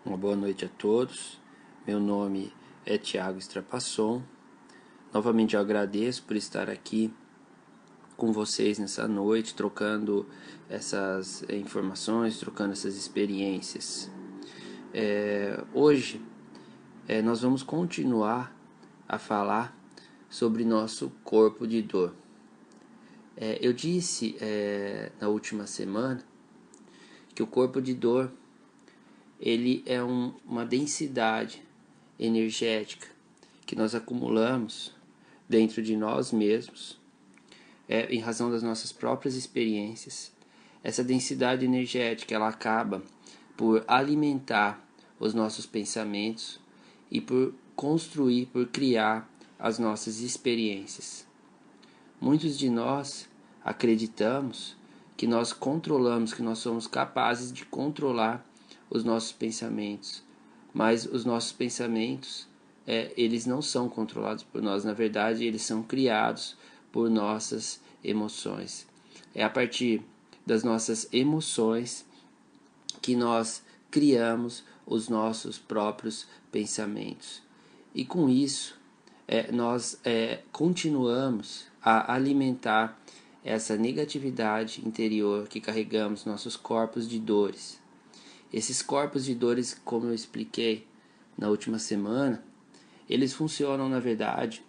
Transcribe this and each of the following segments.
Uma boa noite a todos. Meu nome é Thiago Strapasson. Novamente eu agradeço por estar aqui com vocês nessa noite, trocando essas informações, trocando essas experiências. Hoje nós vamos continuar a falar sobre nosso corpo de dor. Eu disse na última semana que o corpo de dor ele é uma densidade energética que nós acumulamos dentro de nós mesmos, em razão das nossas próprias experiências. Essa densidade energética ela acaba por alimentar os nossos pensamentos e por construir, por criar as nossas experiências. Muitos de nós acreditamos que nós controlamos, que nós somos capazes de controlar os nossos pensamentos, mas os nossos pensamentos eles não são controlados por nós, na verdade eles são criados por nossas emoções. É a partir das nossas emoções que nós criamos os nossos próprios pensamentos, e com isso nós continuamos a alimentar essa negatividade interior que carregamos, nossos corpos de dores. Esses corpos de dores, como eu expliquei na última semana, eles funcionam, na verdade,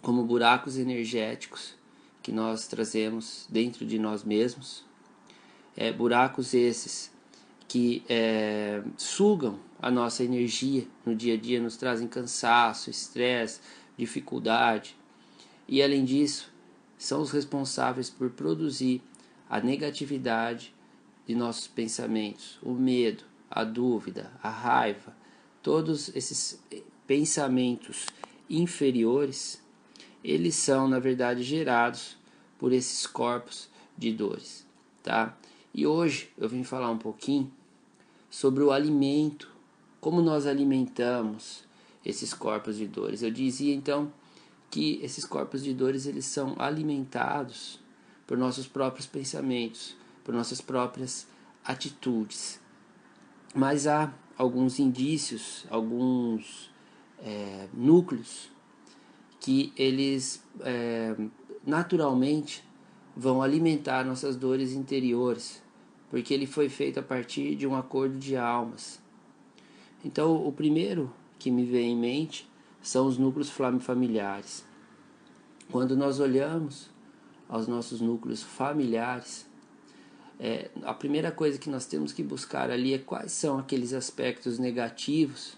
como buracos energéticos que nós trazemos dentro de nós mesmos. Buracos esses que sugam a nossa energia no dia a dia, nos trazem cansaço, estresse, dificuldade. E, além disso, são os responsáveis por produzir a negatividade de nossos pensamentos, o medo, a dúvida, a raiva. Todos esses pensamentos inferiores, eles são, na verdade, gerados por esses corpos de dores, tá? E hoje eu vim falar um pouquinho sobre o alimento, como nós alimentamos esses corpos de dores. Eu dizia então que esses corpos de dores eles são alimentados por nossos próprios pensamentos, por nossas próprias atitudes. Mas há alguns indícios, alguns núcleos que eles naturalmente vão alimentar nossas dores interiores, porque ele foi feito a partir de um acordo de almas. Então, o primeiro que me vem em mente são os núcleos familiares. Quando nós olhamos aos nossos núcleos familiares, a primeira coisa que nós temos que buscar ali é quais são aqueles aspectos negativos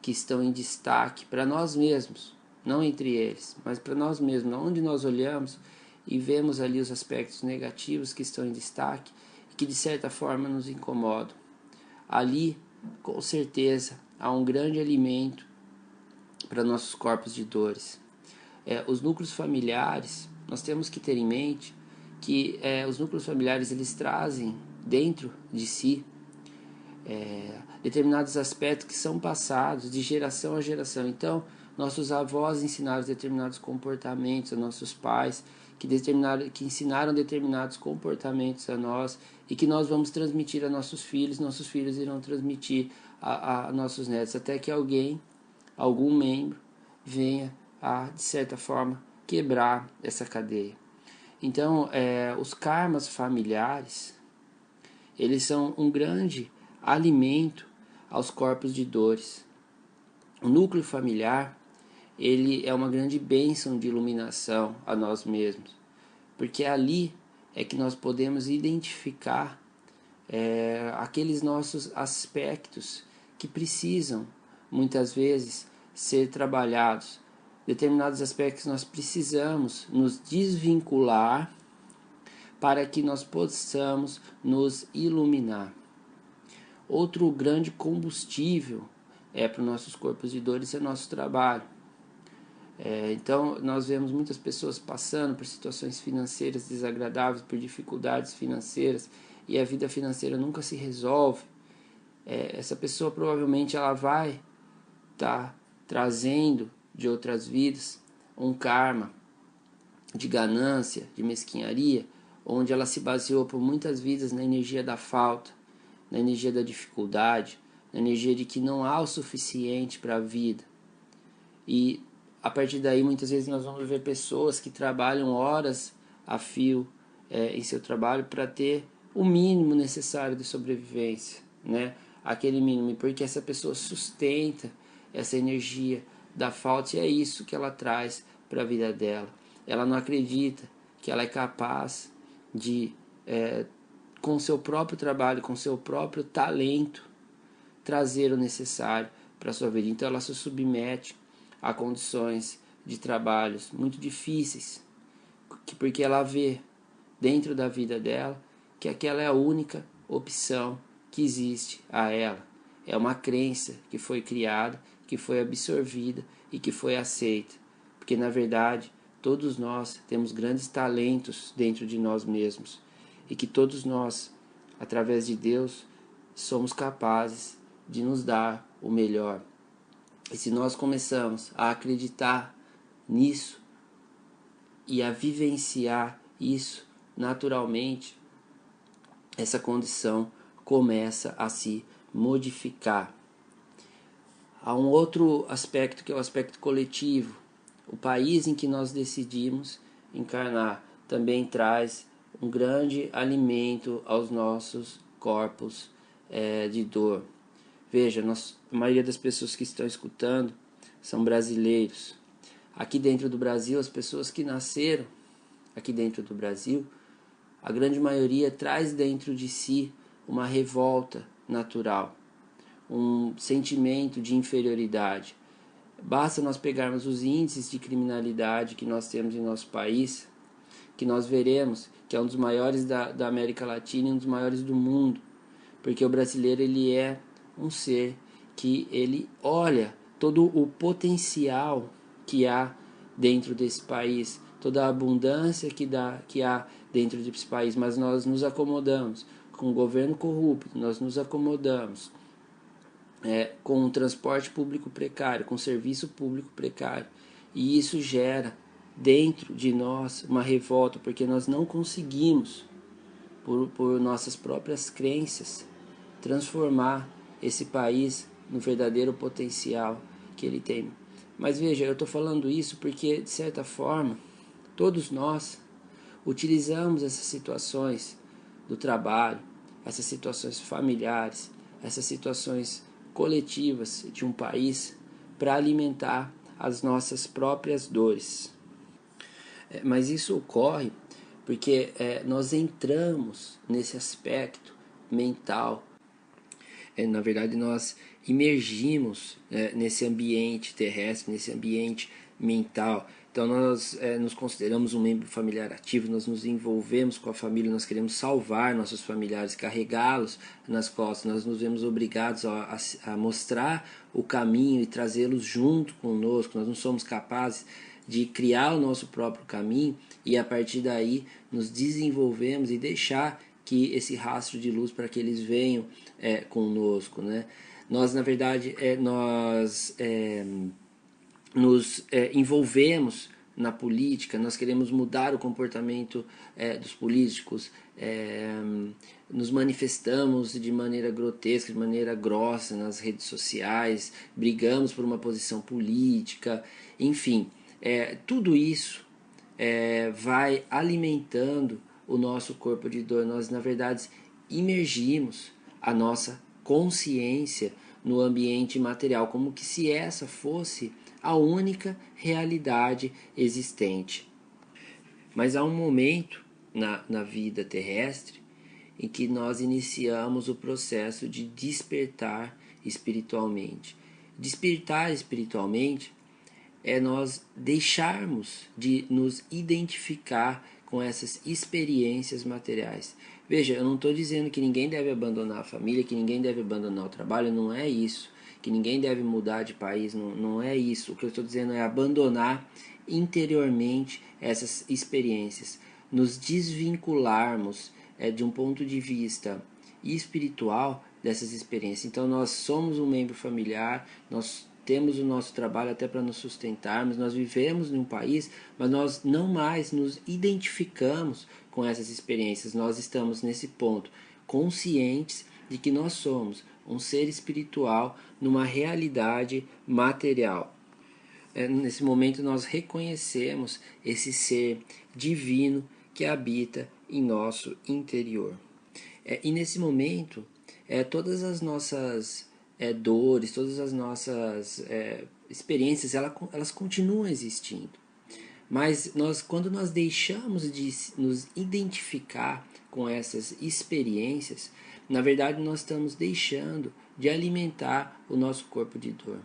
que estão em destaque para nós mesmos, não entre eles, mas para nós mesmos, onde nós olhamos e vemos ali os aspectos negativos que estão em destaque e que de certa forma nos incomodam. Ali, com certeza, há um grande alimento para nossos corpos de dores. Os núcleos familiares, nós temos que ter em mente que os núcleos familiares eles trazem dentro de si determinados aspectos que são passados de geração a geração. Então, nossos avós ensinaram determinados comportamentos a nossos pais, que ensinaram determinados comportamentos a nós e que nós vamos transmitir a nossos filhos irão transmitir a nossos netos, até que algum membro venha a, de certa forma, quebrar essa cadeia. Então, os karmas familiares, eles são um grande alimento aos corpos de dores. O núcleo familiar, ele é uma grande bênção de iluminação a nós mesmos, porque ali é que nós podemos identificar aqueles nossos aspectos que precisam, muitas vezes, ser trabalhados. Determinados aspectos nós precisamos nos desvincular para que nós possamos nos iluminar. Outro grande combustível para os nossos corpos de dores é nosso trabalho. Então nós vemos muitas pessoas passando por situações financeiras desagradáveis, por dificuldades financeiras, e a vida financeira nunca se resolve. Essa pessoa provavelmente ela vai estar trazendo de outras vidas um karma de ganância, de mesquinharia, onde ela se baseou por muitas vidas na energia da falta, na energia da dificuldade, na energia de que não há o suficiente para a vida. E a partir daí, muitas vezes nós vamos ver pessoas que trabalham horas a fio em seu trabalho para ter o mínimo necessário de sobrevivência, né? Aquele mínimo, porque essa pessoa sustenta essa energia da falta, e é isso que ela traz para a vida dela. Ela não acredita que ela é capaz de, com seu próprio trabalho, com seu próprio talento, trazer o necessário para a sua vida. Então ela se submete a condições de trabalhos muito difíceis, porque ela vê dentro da vida dela que aquela é a única opção que existe a ela. É uma crença que foi criada, que foi absorvida e que foi aceita. Porque na verdade todos nós temos grandes talentos dentro de nós mesmos e que todos nós, através de Deus, somos capazes de nos dar o melhor. E se nós começamos a acreditar nisso e a vivenciar isso naturalmente, essa condição começa a se modificar. Há um outro aspecto que é o aspecto coletivo. O país em que nós decidimos encarnar também traz um grande alimento aos nossos corpos de dor. Veja, a maioria das pessoas que estão escutando são brasileiros. Aqui dentro do Brasil, as pessoas que nasceram aqui dentro do Brasil, a grande maioria traz dentro de si uma revolta natural, um sentimento de inferioridade. Basta nós pegarmos os índices de criminalidade que nós temos em nosso país, que nós veremos que é um dos maiores da América Latina e um dos maiores do mundo, porque o brasileiro ele é um ser que ele olha todo o potencial que há dentro desse país, toda a abundância que há dentro desse país, mas nós nos acomodamos com o governo corrupto, nós nos acomodamos com o transporte público precário, com o serviço público precário, e isso gera dentro de nós uma revolta, porque nós não conseguimos, por nossas próprias crenças, transformar esse país no verdadeiro potencial que ele tem. Mas veja, eu estou falando isso porque, de certa forma, todos nós utilizamos essas situações do trabalho, essas situações familiares, essas situações coletivas de um país para alimentar as nossas próprias dores. Mas isso ocorre porque nós entramos nesse aspecto mental. Na verdade, nós imergimos nesse ambiente terrestre, nesse ambiente mental. Então nós nos consideramos um membro familiar ativo, nós nos envolvemos com a família, nós queremos salvar nossos familiares, carregá-los nas costas, nós nos vemos obrigados a mostrar o caminho e trazê-los junto conosco, nós não somos capazes de criar o nosso próprio caminho e a partir daí nos desenvolvemos e deixar que esse rastro de luz para que eles venham conosco, né? Nós, na verdade, nos envolvemos na política, nós queremos mudar o comportamento dos políticos, nos manifestamos de maneira grotesca, de maneira grossa nas redes sociais, brigamos por uma posição política, enfim, tudo isso vai alimentando o nosso corpo de dor. Nós, na verdade, imergimos a nossa consciência no ambiente material, como que se essa fosse a única realidade existente. Mas há um momento na vida terrestre em que nós iniciamos o processo de despertar espiritualmente. Despertar espiritualmente é nós deixarmos de nos identificar com essas experiências materiais. Veja, eu não estou dizendo que ninguém deve abandonar a família, que ninguém deve abandonar o trabalho, não é isso. Que ninguém deve mudar de país, não é isso. O que eu estou dizendo é abandonar interiormente essas experiências, nos desvincularmos de um ponto de vista espiritual dessas experiências. Então nós somos um membro familiar, nós temos o nosso trabalho até para nos sustentarmos, nós vivemos em um país, mas nós não mais nos identificamos com essas experiências. Nós estamos nesse ponto conscientes de que nós somos um ser espiritual numa realidade material. Nesse momento nós reconhecemos esse ser divino que habita em nosso interior. E nesse momento, todas as nossas dores, todas as nossas experiências, elas continuam existindo. Mas quando nós deixamos de nos identificar com essas experiências, na verdade nós estamos deixando de alimentar o nosso corpo de dor.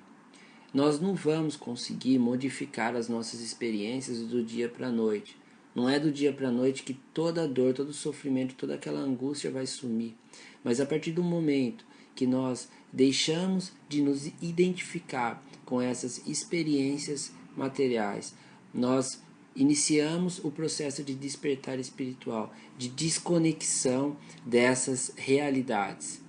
Nós não vamos conseguir modificar as nossas experiências do dia para a noite. Não é do dia para a noite que toda a dor, todo o sofrimento, toda aquela angústia vai sumir. Mas a partir do momento que nós deixamos de nos identificar com essas experiências materiais, nós iniciamos o processo de despertar espiritual, de desconexão dessas realidades.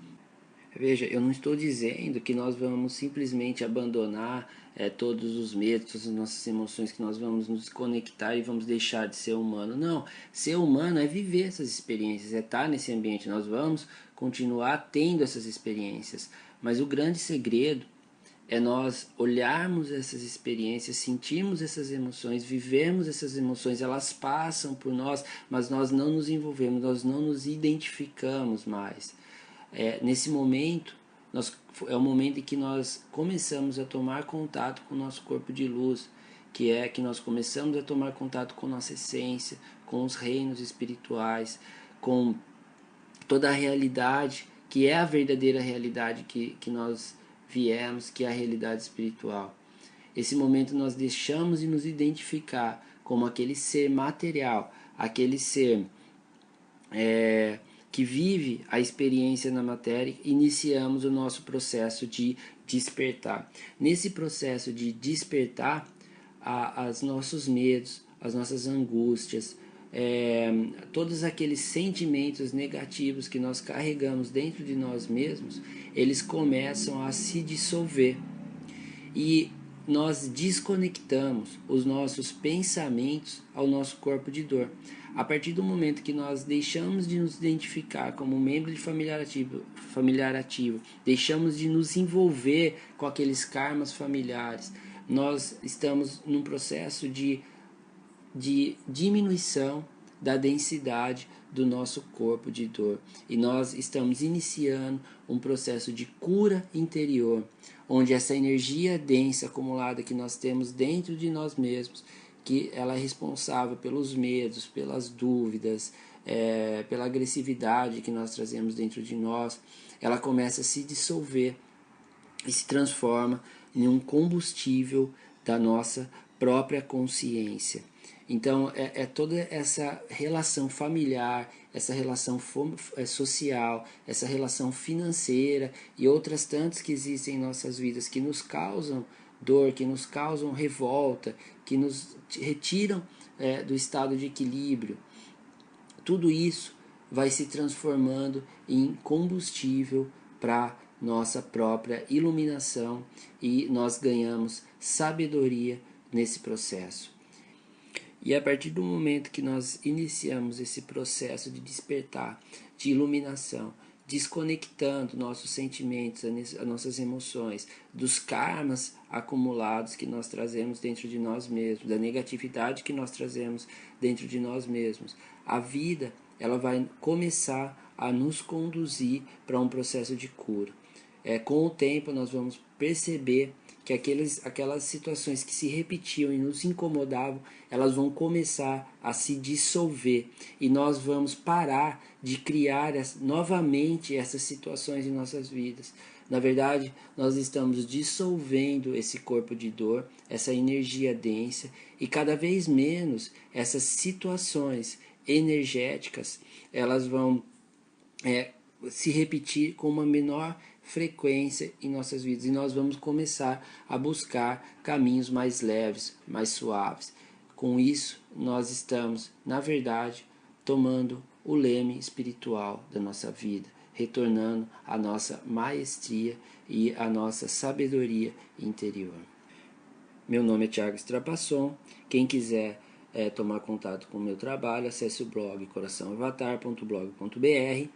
Veja, eu não estou dizendo que nós vamos simplesmente abandonar todos os medos, todas as nossas emoções, que nós vamos nos desconectar e vamos deixar de ser humano. Não, ser humano é viver essas experiências, é estar nesse ambiente. Nós vamos continuar tendo essas experiências, mas o grande segredo é nós olharmos essas experiências, sentirmos essas emoções, vivermos essas emoções, elas passam por nós, mas nós não nos envolvemos, nós não nos identificamos mais. Nesse momento, é o momento em que nós começamos a tomar contato com o nosso corpo de luz, que nós começamos a tomar contato com nossa essência, com os reinos espirituais, com toda a realidade, que é a verdadeira realidade que nós viemos, que é a realidade espiritual. Esse momento nós deixamos de nos identificar como aquele ser material, aquele ser que vive a experiência na matéria, iniciamos o nosso processo de despertar. Nesse processo de despertar, os nossos medos, as nossas angústias, todos aqueles sentimentos negativos que nós carregamos dentro de nós mesmos, eles começam a se dissolver. E nós desconectamos os nossos pensamentos ao nosso corpo de dor. A partir do momento que nós deixamos de nos identificar como membro de familiar ativo, deixamos de nos envolver com aqueles karmas familiares, nós estamos num processo de diminuição da densidade do nosso corpo de dor. E nós estamos iniciando um processo de cura interior, onde essa energia densa acumulada que nós temos dentro de nós mesmos, que ela é responsável pelos medos, pelas dúvidas, pela agressividade que nós trazemos dentro de nós, ela começa a se dissolver e se transforma em um combustível da nossa própria consciência. Então, toda essa relação familiar, essa relação social, essa relação financeira e outras tantas que existem em nossas vidas que nos causam dor, que nos causam revolta, que nos retiram do estado de equilíbrio. Tudo isso vai se transformando em combustível para nossa própria iluminação e nós ganhamos sabedoria nesse processo. E a partir do momento que nós iniciamos esse processo de despertar, de iluminação, desconectando nossos sentimentos, as nossas emoções, dos karmas acumulados que nós trazemos dentro de nós mesmos, da negatividade que nós trazemos dentro de nós mesmos, a vida ela vai começar a nos conduzir para um processo de cura. Com o tempo nós vamos perceber que aquelas situações que se repetiam e nos incomodavam, elas vão começar a se dissolver e nós vamos parar de criar novamente essas situações em nossas vidas. Na verdade, nós estamos dissolvendo esse corpo de dor, essa energia densa, e cada vez menos essas situações energéticas, elas vão se repetir com uma menor frequência em nossas vidas, e nós vamos começar a buscar caminhos mais leves, mais suaves. Com isso, nós estamos, na verdade, tomando o leme espiritual da nossa vida, retornando à nossa maestria e à nossa sabedoria interior. Meu nome é Thiago Strapasson. Quem quiser tomar contato com o meu trabalho, acesse o blog coraçãoavatar.blog.br.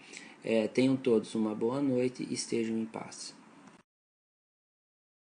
Tenham todos uma boa noite e estejam em paz.